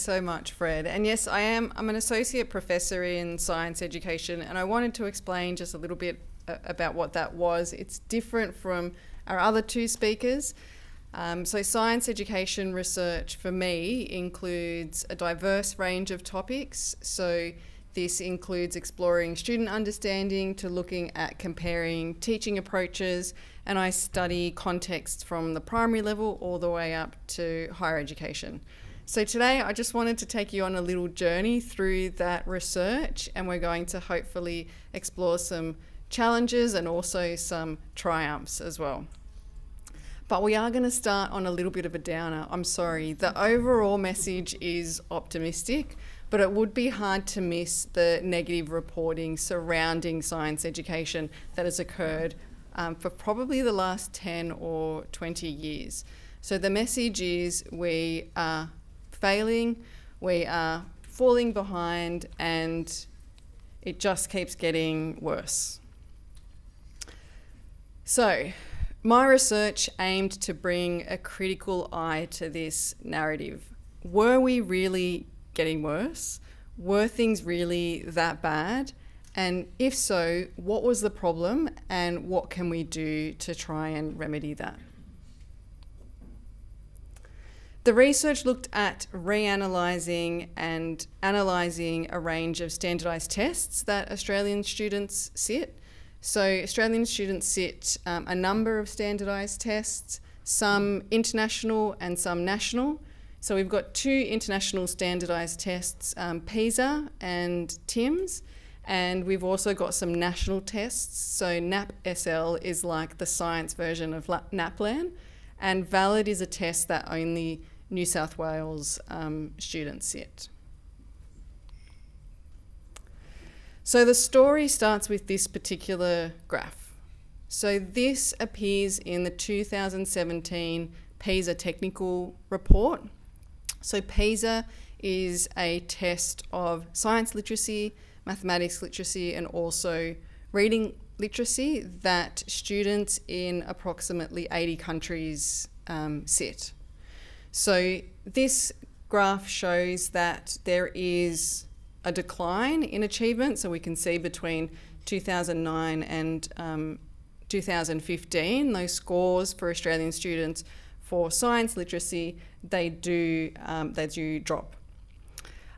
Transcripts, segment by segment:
so much, Fred. And yes, I'm an associate professor in science education, and I wanted to explain just a little bit about what that was. It's different from our other two speakers. So science education research for me includes a diverse range of topics. So this includes exploring student understanding to looking at comparing teaching approaches, and I study contexts from the primary level all the way up to higher education. So today I just wanted to take you on a little journey through that research, and we're going to hopefully explore some challenges and also some triumphs as well. But we are going to start on a little bit of a downer. I'm sorry. The overall message is optimistic, but it would be hard to miss the negative reporting surrounding science education that has occurred for probably the last 10 or 20 years. So the message is we are failing, we are falling behind, and it just keeps getting worse. So my research aimed to bring a critical eye to this narrative. Were we really getting worse? Were things really that bad? And if so, what was the problem and what can we do to try and remedy that? The research looked at reanalyzing and analysing a range of standardised tests that Australian students sit. So Australian students sit a number of standardised tests, some international and some national. So we've got two international standardised tests, PISA and TIMSS, and we've also got some national tests. So NAP-SL is like the science version of NAPLAN, and VALID is a test that only New South Wales students sit. So the story starts with this particular graph. So this appears in the 2017 PISA technical report. So PISA is a test of science literacy, mathematics literacy, and also reading literacy that students in approximately 80 countries sit. So this graph shows that there is a decline in achievement. So we can see between 2009 and 2015, those scores for Australian students for science literacy, they do drop.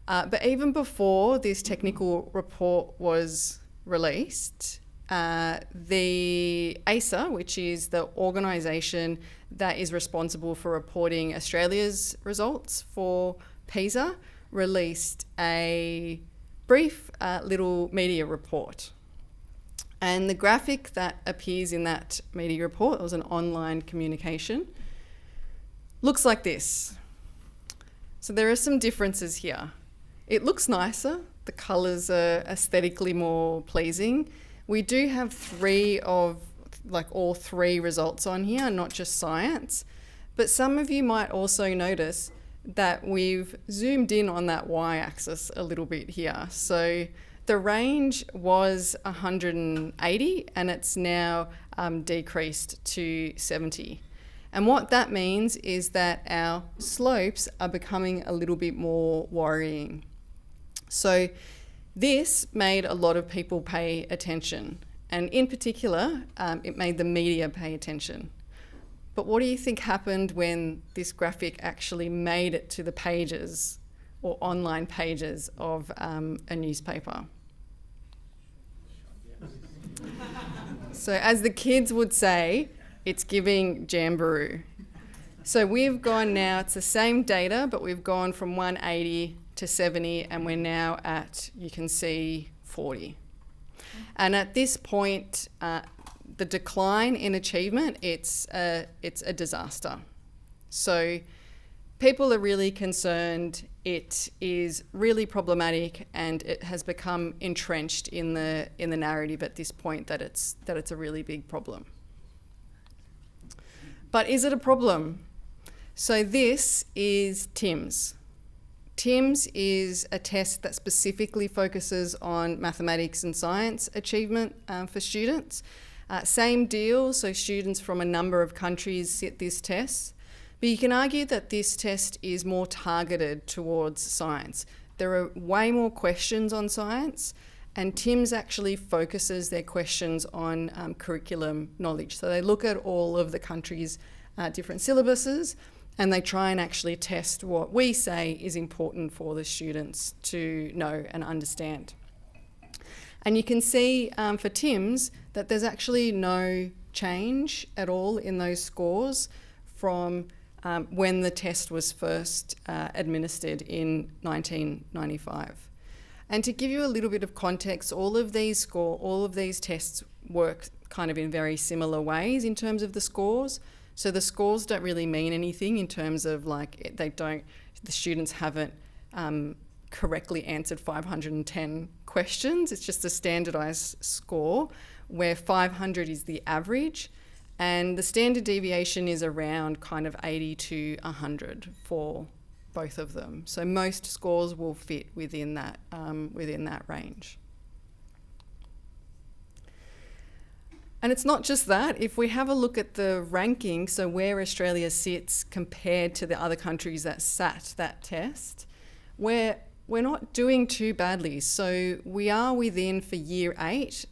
But even before this technical report was released, the ASA, which is the organisation that is responsible for reporting Australia's results for PISA, released a brief little media report. And the graphic that appears in that media report, it was an online communication, looks like this. So there are some differences here. It looks nicer. The colours are aesthetically more pleasing. We do have all three results on here, not just science. But some of you might also notice that we've zoomed in on that y-axis a little bit here. So the range was 180 and it's now decreased to 70. And what that means is that our slopes are becoming a little bit more worrying. So this made a lot of people pay attention. And in particular, it made the media pay attention. But what do you think happened when this graphic actually made it to the pages or online pages of a newspaper? So as the kids would say, it's giving jamboree. So we've gone now, it's the same data, but we've gone from 180 to 70, and we're now at, you can see, 40. And at this point, the decline in achievement, it's a disaster. So people are really concerned. It is really problematic, and it has become entrenched in the narrative at this point that it's a really big problem. But is it a problem? So this is TIMSS. TIMSS is a test that specifically focuses on mathematics and science achievement for students. Same deal, so students from a number of countries sit this test. But you can argue that this test is more targeted towards science. There are way more questions on science, and TIMS actually focuses their questions on curriculum knowledge. So they look at all of the countries' different syllabuses, and they try and actually test what we say is important for the students to know and understand. And you can see for TIMS that there's actually no change at all in those scores from when the test was first administered in 1995. And to give you a little bit of context, all of these tests work kind of in very similar ways in terms of the scores. So the scores don't really mean anything in terms of the students haven't correctly answered 510 questions. It's just a standardized score where 500 is the average, and the standard deviation is around kind of 80 to 100 for both of them. So most scores will fit within that range. And it's not just that. If we have a look at the ranking, so where Australia sits compared to the other countries that sat that test, we're not doing too badly. So we are within, for year 8,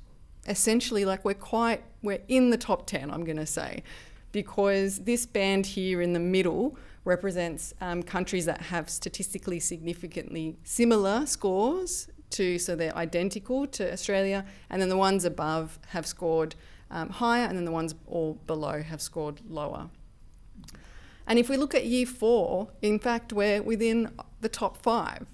essentially we're in the top 10, I'm going to say, because this band here in the middle represents countries that have statistically significantly similar scores so they're identical to Australia, and then the ones above have scored higher, and then the ones all below have scored lower. And if we look at year 4, in fact, we're within the top 5.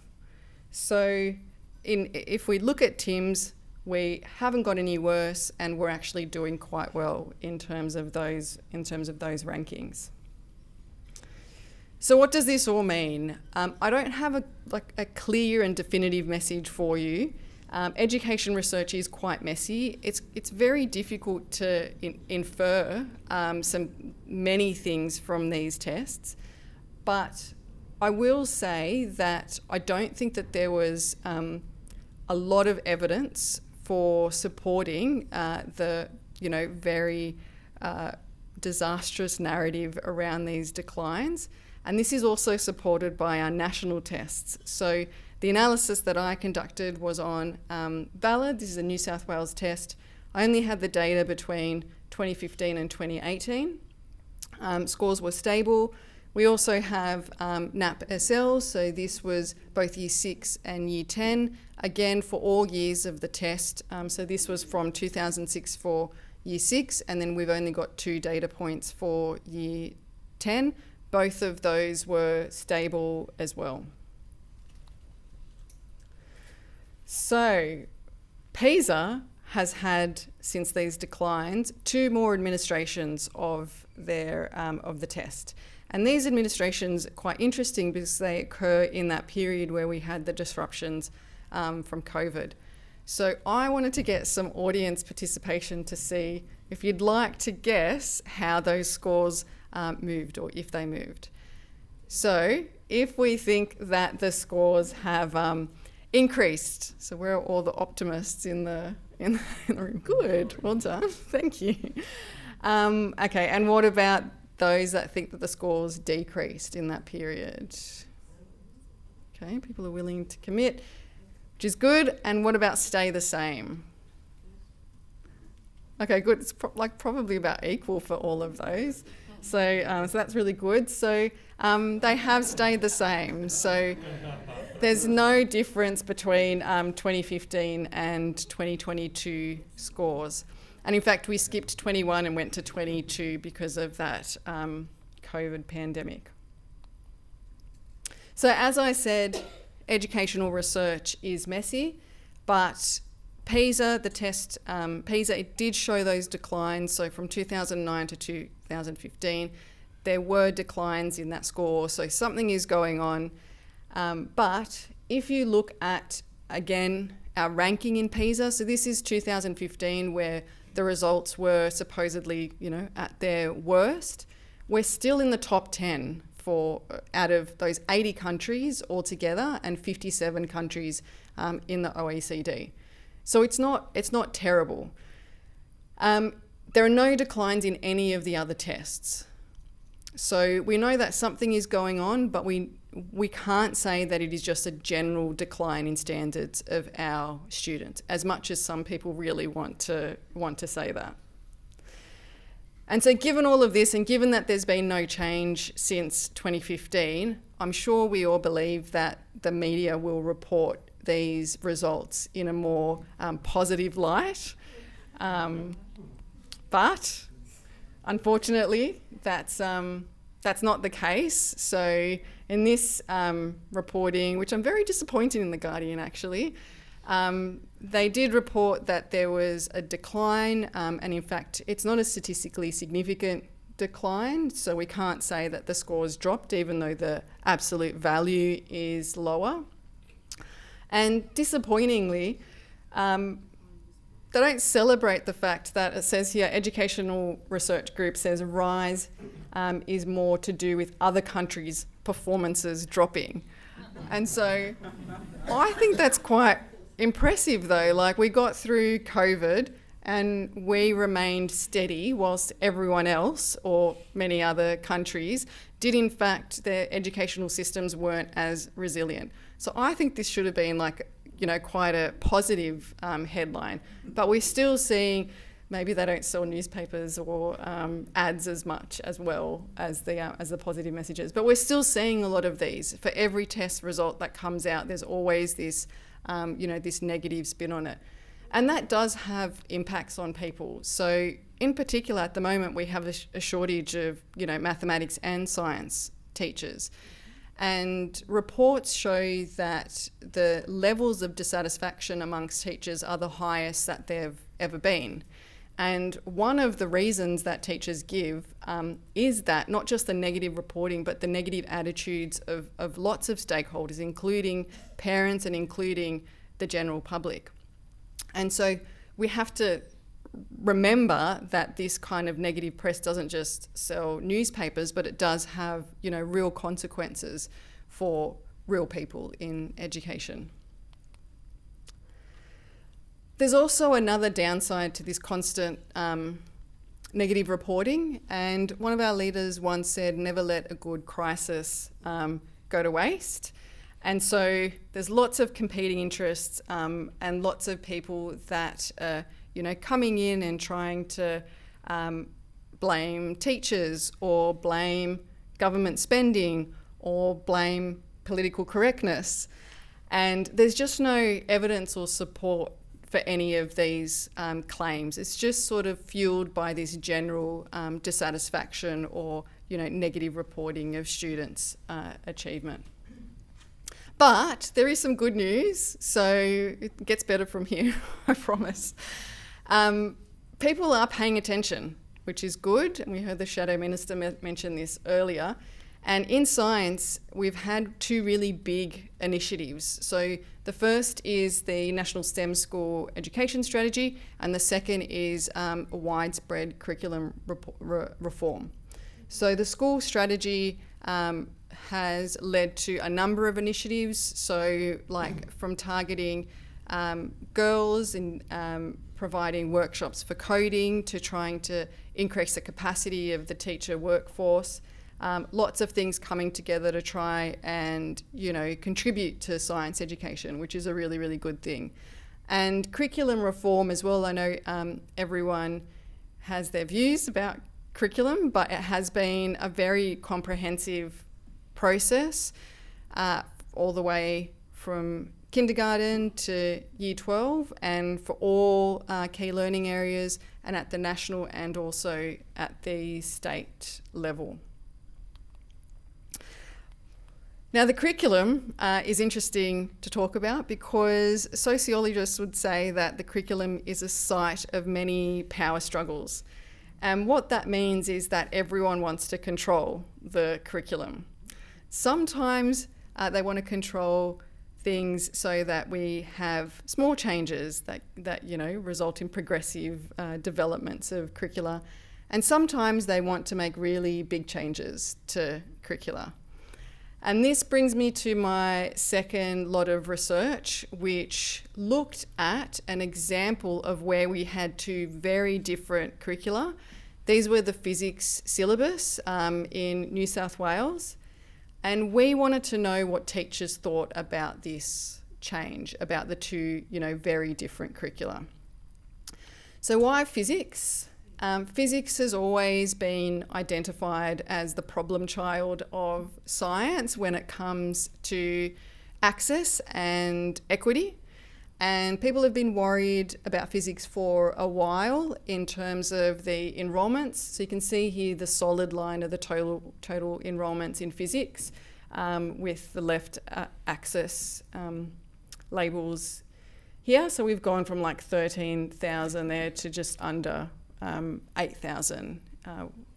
So if we look at TIMS, we haven't got any worse, and we're actually doing quite well in terms of those rankings. So what does this all mean? I don't have a clear and definitive message for you. Education research is quite messy. It's very difficult to infer many things from these tests, but I will say that I don't think that there was a lot of evidence for supporting the very disastrous narrative around these declines. And this is also supported by our national tests. So the analysis that I conducted was on VALID. This is a New South Wales test. I only had the data between 2015 and 2018. Scores were stable. We also have NAP-SL, so this was both Year 6 and Year 10, again for all years of the test. So this was from 2006 for Year 6, and then we've only got 2 data points for Year 10. Both of those were stable as well. So PISA has had, since these declines, 2 more administrations of the test. And these administrations are quite interesting because they occur in that period where we had the disruptions from COVID. So I wanted to get some audience participation to see if you'd like to guess how those scores moved, or if they moved. So if we think that the scores have increased, so where are all the optimists in the room? Good, well done, thank you. Okay, and what about those that think that the scores decreased in that period? Okay, people are willing to commit, which is good. And what about stay the same? Okay, good. It's probably about equal for all of those. So that's really good. So they have stayed the same. So there's no difference between 2015 and 2022 scores. And in fact, we skipped 21 and went to 22 because of that COVID pandemic. So as I said, educational research is messy, but PISA, the test, PISA, it did show those declines. So from 2009 to 2015, there were declines in that score. So something is going on. But if you look at, again, our ranking in PISA, so this is 2015 where the results were supposedly, at their worst. We're still in the top 10 out of those 80 countries altogether and 57 countries in the OECD. So it's not terrible. There are no declines in any of the other tests. So we know that something is going on, but we can't say that it is just a general decline in standards of our students, as much as some people really want to say that. And so given all of this, and given that there's been no change since 2015, I'm sure we all believe that the media will report these results in a more positive light. But unfortunately, that's not the case. So in this reporting, which I'm very disappointed in The Guardian actually, they did report that there was a decline, and in fact, it's not a statistically significant decline, so we can't say that the scores dropped, even though the absolute value is lower. And disappointingly, they don't celebrate the fact that it says here, Educational Research Group says RISE is more to do with other countries' performances dropping. And so I think that's quite impressive though. Like, we got through COVID and we remained steady whilst everyone else, or many other countries, did in fact, their educational systems weren't as resilient. So I think this should have been like, quite a positive headline, but we're still seeing maybe they don't sell newspapers or ads as much as well as the positive messages, but we're still seeing a lot of these. For every test result that comes out, there's always this, this negative spin on it. And that does have impacts on people. So in particular, at the moment, we have a shortage of, mathematics and science teachers. And reports show that the levels of dissatisfaction amongst teachers are the highest that they've ever been. And one of the reasons that teachers give is that not just the negative reporting, but the negative attitudes of lots of stakeholders, including parents and including the general public. And so we have to remember that this kind of negative press doesn't just sell newspapers, but it does have, real consequences for real people in education. There's also another downside to this constant negative reporting, and one of our leaders once said, never let a good crisis go to waste. And so there's lots of competing interests and lots of people that coming in and trying to blame teachers or blame government spending or blame political correctness. And there's just no evidence or support for any of these claims. It's just sort of fueled by this general dissatisfaction or, negative reporting of students' achievement. But there is some good news, so it gets better from here, I promise. People are paying attention, which is good, and we heard the Shadow Minister mention this earlier. And in science, we've had two really big initiatives. So the first is the National STEM School Education Strategy, and the second is widespread curriculum reform. So the school strategy has led to a number of initiatives, so like from targeting girls and providing workshops for coding to trying to increase the capacity of the teacher workforce. Lots of things coming together to try and, contribute to science education, which is a really, really good thing. And curriculum reform as well. I know everyone has their views about curriculum, but it has been a very comprehensive process all the way from kindergarten to year 12 and for all key learning areas and at the national and also at the state level. Now, the curriculum is interesting to talk about because sociologists would say that the curriculum is a site of many power struggles. And what that means is that everyone wants to control the curriculum. Sometimes they want to control things so that we have small changes that result in progressive developments of curricula. And sometimes they want to make really big changes to curricula. And this brings me to my second lot of research, which looked at an example of where we had two very different curricula These were the physics syllabus in New South Wales. And we wanted to know what teachers thought about this change, about the two, very different curricula. So why physics? Physics has always been identified as the problem child of science when it comes to access and equity. And people have been worried about physics for a while in terms of the enrolments. So you can see here the solid line of the total enrolments in physics with the left axis labels here. So we've gone from like 13,000 there to just under 8,000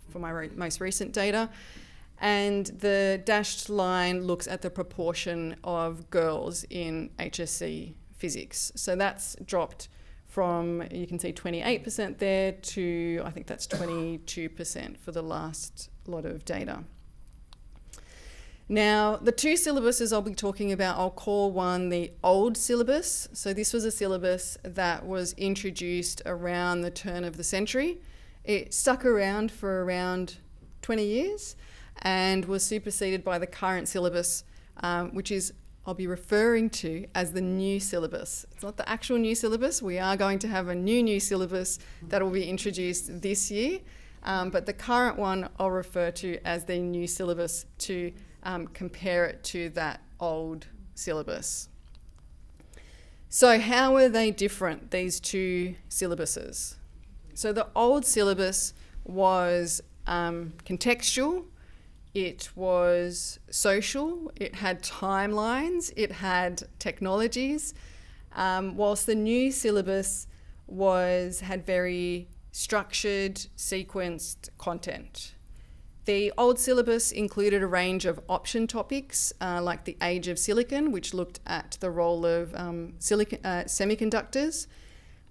for my most recent data. And the dashed line looks at the proportion of girls in HSC physics. So that's dropped from, you can see 28% there to, I think that's 22% for the last lot of data. Now, the two syllabuses I'll be talking about, I'll call one the old syllabus. So this was a syllabus that was introduced around the turn of the century. It stuck around for around 20 years and was superseded by the current syllabus, which is I'll be referring to as the new syllabus. It's not the actual new syllabus. We are going to have a new syllabus that will be introduced this year, but the current one I'll refer to as the new syllabus to compare it to that old syllabus. So how are they different, these two syllabuses? So the old syllabus was contextual, it was social, it had timelines, it had technologies, whilst the new syllabus had very structured, sequenced content. The old syllabus included a range of option topics like the age of silicon, which looked at the role of semiconductors.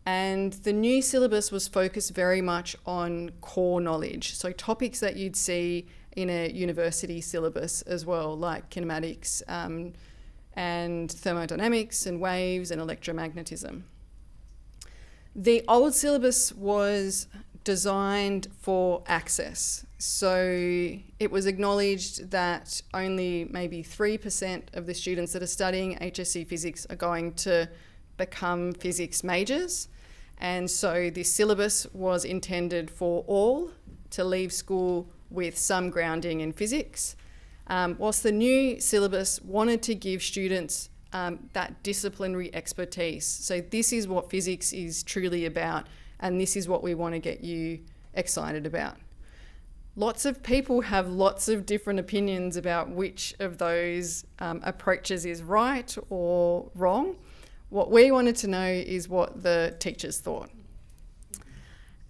And the new syllabus was focused very much on core knowledge, so topics that you'd see in a university syllabus as well, like kinematics and thermodynamics and waves and electromagnetism. The old syllabus was designed for access. So it was acknowledged that only maybe 3% of the students that are studying HSC physics are going to become physics majors. And so this syllabus was intended for all to leave school with some grounding in physics, whilst the new syllabus wanted to give students that disciplinary expertise. So this is what physics is truly about, and this is what we want to get you excited about. Lots of people have lots of different opinions about which of those approaches is right or wrong. What we wanted to know is what the teachers thought.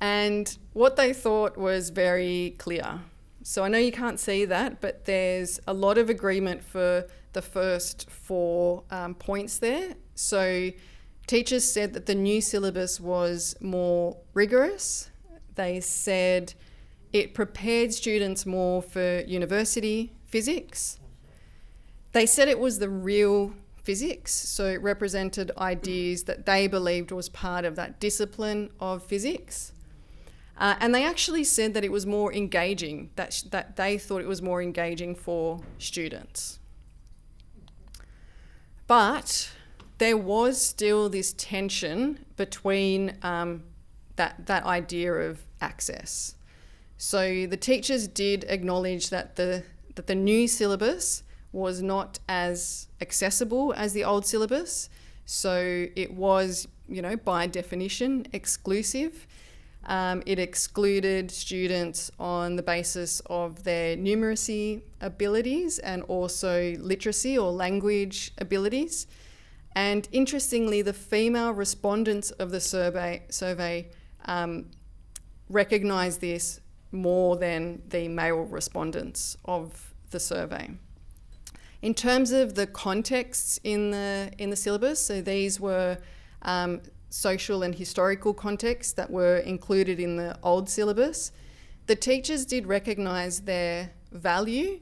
And what they thought was very clear. So I know you can't see that, but there's a lot of agreement for the first 4 points there. So teachers said that the new syllabus was more rigorous. They said it prepared students more for university physics. They said it was the real physics, so it represented ideas that they believed was part of that discipline of physics. And they actually said that it was more engaging, that they thought it was more engaging for students. But there was still this tension between that idea of access. So the teachers did acknowledge that the new syllabus was not as accessible as the old syllabus. So it was, by definition, exclusive. It excluded students on the basis of their numeracy abilities and also literacy or language abilities. And interestingly, the female respondents of the survey recognised this more than the male respondents of the survey. In terms of the contexts in the syllabus, so these were social and historical contexts that were included in the old syllabus. The teachers did recognise their value,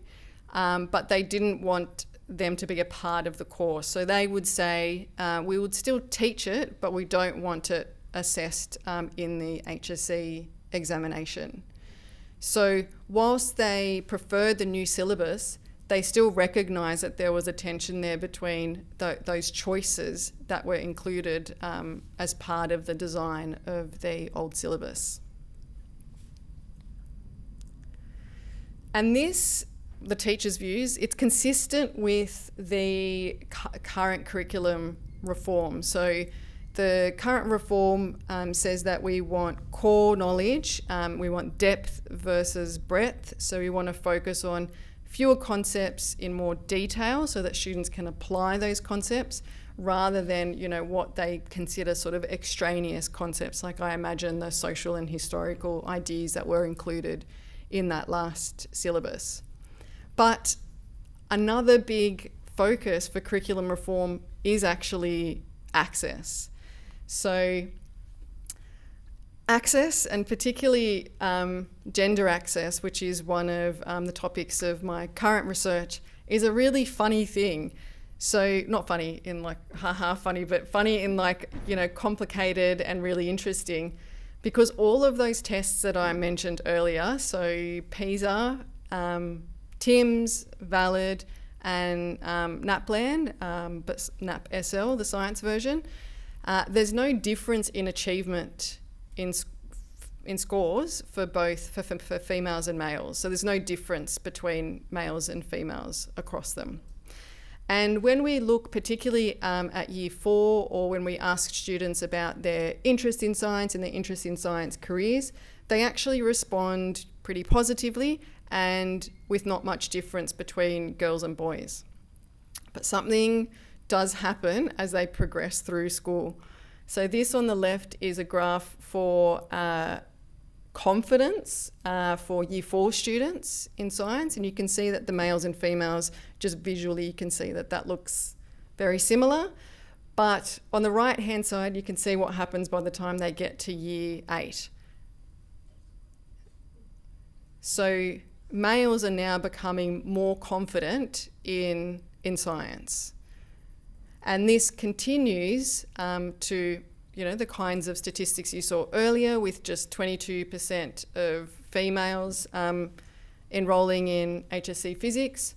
but they didn't want them to be a part of the course. So they would say, we would still teach it, but we don't want it assessed in the HSC examination. So whilst they preferred the new syllabus, they still recognise that there was a tension there between those choices that were included as part of the design of the old syllabus. And this, the teachers' views, it's consistent with the current curriculum reform. So the current reform says that we want core knowledge, we want depth versus breadth. So we want to focus on fewer concepts in more detail so that students can apply those concepts rather than, what they consider sort of extraneous concepts, like I imagine the social and historical ideas that were included in that last syllabus. But another big focus for curriculum reform is actually access. So access, and particularly gender access, which is one of the topics of my current research, is a really funny thing. So not funny in like haha funny, but funny in like, complicated and really interesting, because all of those tests that I mentioned earlier, so PISA, TIMSS, VALID, and NAPLAN, but NAP-SL, the science version, there's no difference in achievement in scores for both for females and males. So there's no difference between males and females across them. And when we look particularly at year 4, or when we ask students about their interest in science and their interest in science careers, they actually respond pretty positively and with not much difference between girls and boys. But something does happen as they progress through school. So this on the left is a graph for confidence for year 4 students in science, and you can see that the males and females, just visually you can see that looks very similar. But on the right hand side you can see what happens by the time they get to year 8. So males are now becoming more confident in science. And this continues to, the kinds of statistics you saw earlier, with just 22% of females enrolling in HSC physics.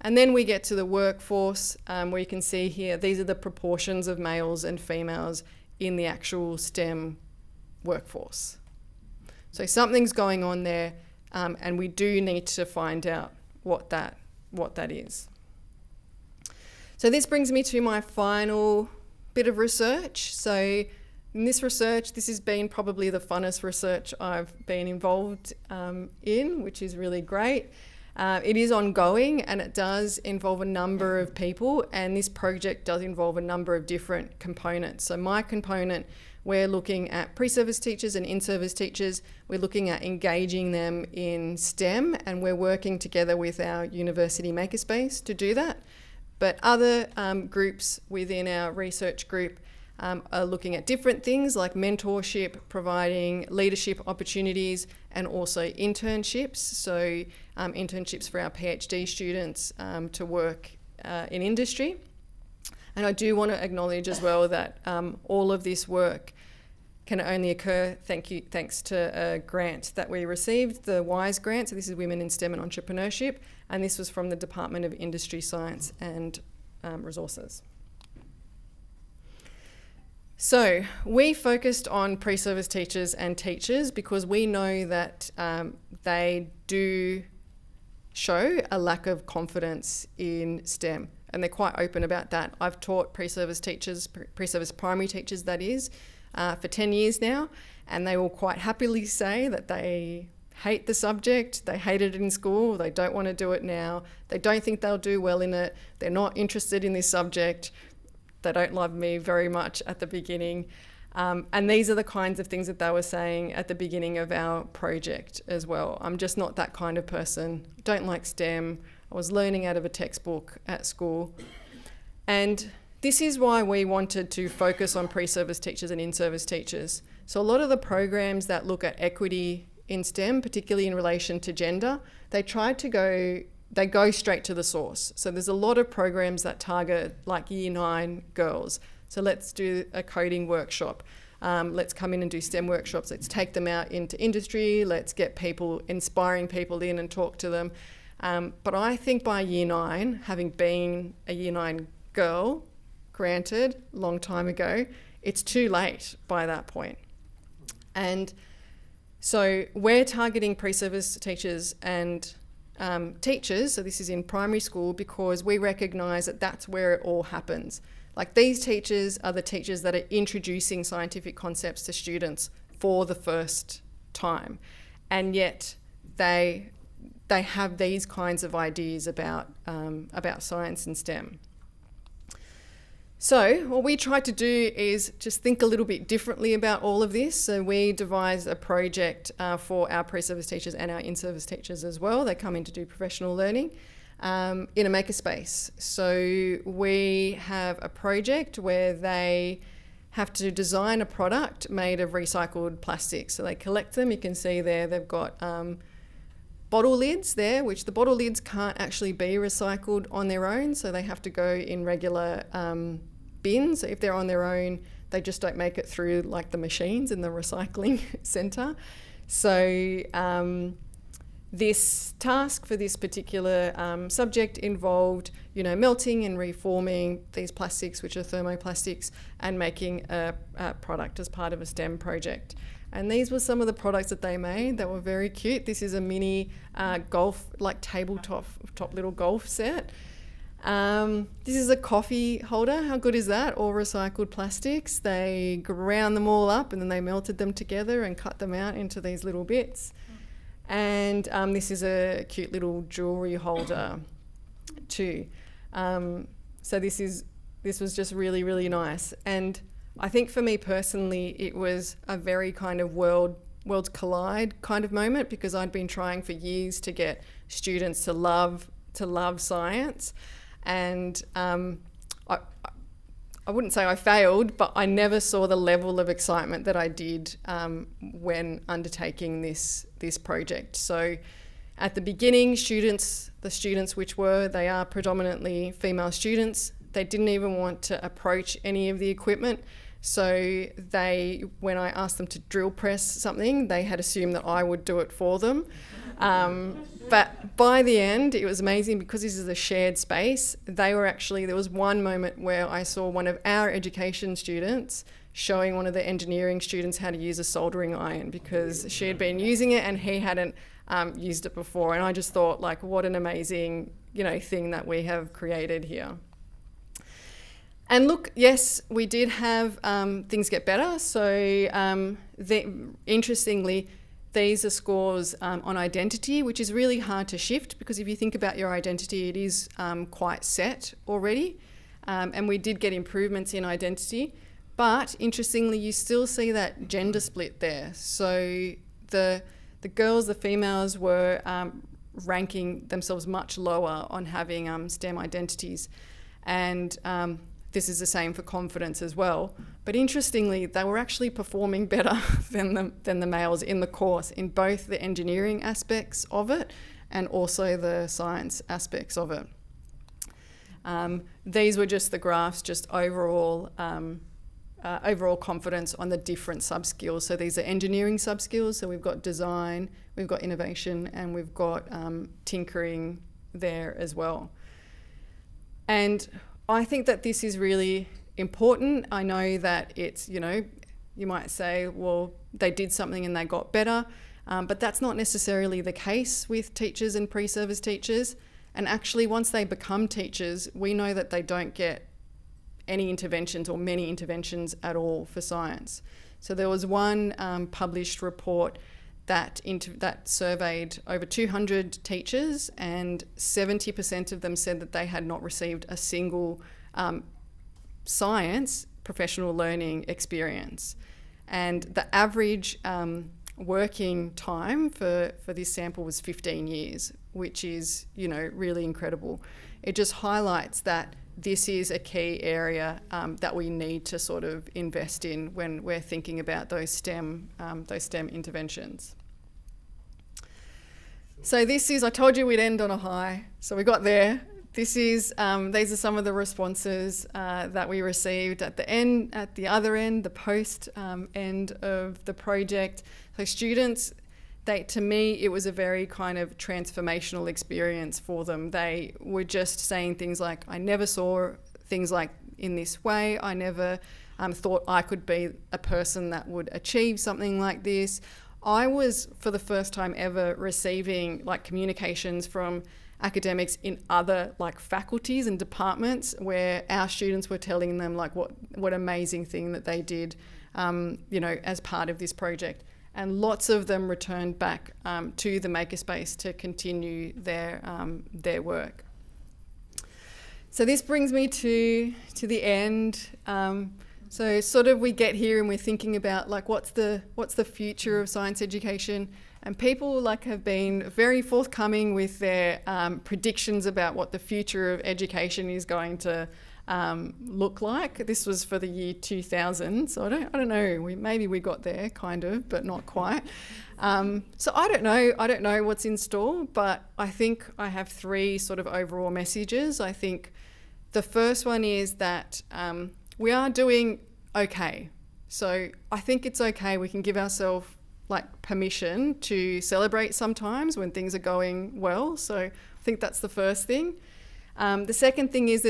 And then we get to the workforce, where you can see here, these are the proportions of males and females in the actual STEM workforce. So something's going on there, and we do need to find out what that is. So this brings me to my final bit of research. So in this research, this has been probably the funnest research I've been involved in, which is really great. It is ongoing and it does involve a number of people, and this project does involve a number of different components. So my component, we're looking at pre-service teachers and in-service teachers. We're looking at engaging them in STEM, and we're working together with our university Makerspace to do that. But other groups within our research group are looking at different things like mentorship, providing leadership opportunities, and also internships. So internships for our PhD students to work in industry. And I do want to acknowledge as well that all of this work can only occur thanks to a grant that we received, the WISE grant. So this is Women in STEM and Entrepreneurship, and this was from the Department of Industry, Science and Resources. So we focused on pre-service teachers and teachers because we know that they do show a lack of confidence in STEM, and they're quite open about that. I've taught pre-service teachers, pre-service primary teachers that is, for 10 years now, and they will quite happily say that they hate the subject, they hated it in school, they don't want to do it now, they don't think they'll do well in it, they're not interested in this subject, they don't love me very much at the beginning. And these are the kinds of things that they were saying at the beginning of our project as well. I'm just not that kind of person, don't like STEM, I was learning out of a textbook at school. And this is why we wanted to focus on pre-service teachers and in-service teachers. So a lot of the programs that look at equity in STEM, particularly in relation to gender, they go straight to the source. So there's a lot of programs that target like Year 9 girls. So let's do a coding workshop. Let's come in and do STEM workshops. Let's take them out into industry. Let's get people, inspiring people in and talk to them. But I think by year 9, having been a year 9 girl, granted, long time ago, it's too late by that point. And so we're targeting pre-service teachers and teachers, so this is in primary school, because we recognise that that's where it all happens. Like, these teachers are the teachers that are introducing scientific concepts to students for the first time, and yet they have these kinds of ideas about science and STEM. So what we tried to do is just think a little bit differently about all of this. So we devised a project for our pre-service teachers and our in-service teachers as well. They come in to do professional learning in a makerspace. So we have a project where they have to design a product made of recycled plastic. So they collect them. You can see there they've got bottle lids there, which the bottle lids can't actually be recycled on their own. So they have to go in regular bins. If they're on their own, they just don't make it through like the machines in the recycling centre. So this task for this particular subject involved, melting and reforming these plastics, which are thermoplastics, and making a product as part of a STEM project. And these were some of the products that they made that were very cute. This is a mini golf, like tabletop little golf set. This is a coffee holder. How good is that? All recycled plastics. They ground them all up and then they melted them together and cut them out into these little bits. And this is a cute little jewellery holder too. So this was just really, really nice. And I think for me personally, it was a very kind of worlds collide kind of moment, because I'd been trying for years to get students to love science. And I wouldn't say I failed, but I never saw the level of excitement that I did when undertaking this project. So at the beginning, the students which they are predominantly female students, they didn't even want to approach any of the equipment. So when I asked them to drill press something, they had assumed that I would do it for them. But by the end, it was amazing, because this is a shared space. There was one moment where I saw one of our education students showing one of the engineering students how to use a soldering iron, because she had been using it and he hadn't used it before. And I just thought, like, what an amazing, thing that we have created here. And look, yes, we did have things get better. So interestingly, these are scores on identity, which is really hard to shift, because if you think about your identity, it is quite set already. And we did get improvements in identity. But interestingly, you still see that gender split there. So the girls, the females, were ranking themselves much lower on having STEM identities. And this is the same for confidence as well. But interestingly, they were actually performing better than the males in the course, in both the engineering aspects of it and also the science aspects of it. These were just the graphs, just overall confidence on the different sub-skills. So these are engineering sub-skills. So we've got design, we've got innovation, and we've got tinkering there as well. And I think that this is really important. I know that it's, you might say, well, they did something and they got better, but that's not necessarily the case with teachers and pre-service teachers. And actually, once they become teachers, we know that they don't get any interventions or many interventions at all for science. So there was one published report that surveyed over 200 teachers, and 70% of them said that they had not received a single science professional learning experience. And the average working time for this sample was 15 years, which is, really incredible. It just highlights that this is a key area that we need to sort of invest in when we're thinking about those STEM interventions. So I told you we'd end on a high. So we got there. these are some of the responses that we received at the other end, the post end of the project. So students, to me, it was a very kind of transformational experience for them. They were just saying things like, I never saw things like in this way. I never thought I could be a person that would achieve something like this. I was, for the first time ever, receiving like communications from academics in other like faculties and departments where our students were telling them like what amazing thing that they did, as part of this project. And lots of them returned back to the Makerspace to continue their work. So this brings me to the end. So sort of we get here and we're thinking about like what's the future of science education, and people like have been very forthcoming with their predictions about what the future of education is going to look like. This was for the year 2000, so I don't know. Maybe we got there kind of, but not quite. So I don't know what's in store, but I think I have 3 sort of overall messages. I think the first one is that we are doing okay. So I think it's okay. We can give ourselves like permission to celebrate sometimes when things are going well. So I think that's the first thing. The second thing is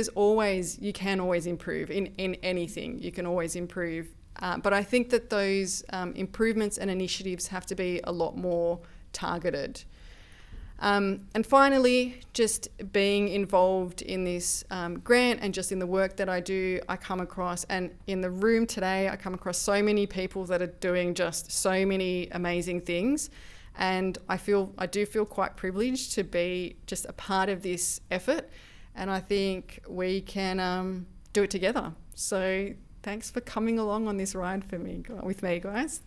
you can always improve in anything. You can always improve. But I think that those improvements and initiatives have to be a lot more targeted. And finally, just being involved in this grant and just in the work that I do, I come across, and in the room today, I come across so many people that are doing just so many amazing things. And I do feel quite privileged to be just a part of this effort. And I think we can do it together. So thanks for coming along on this ride with me, guys.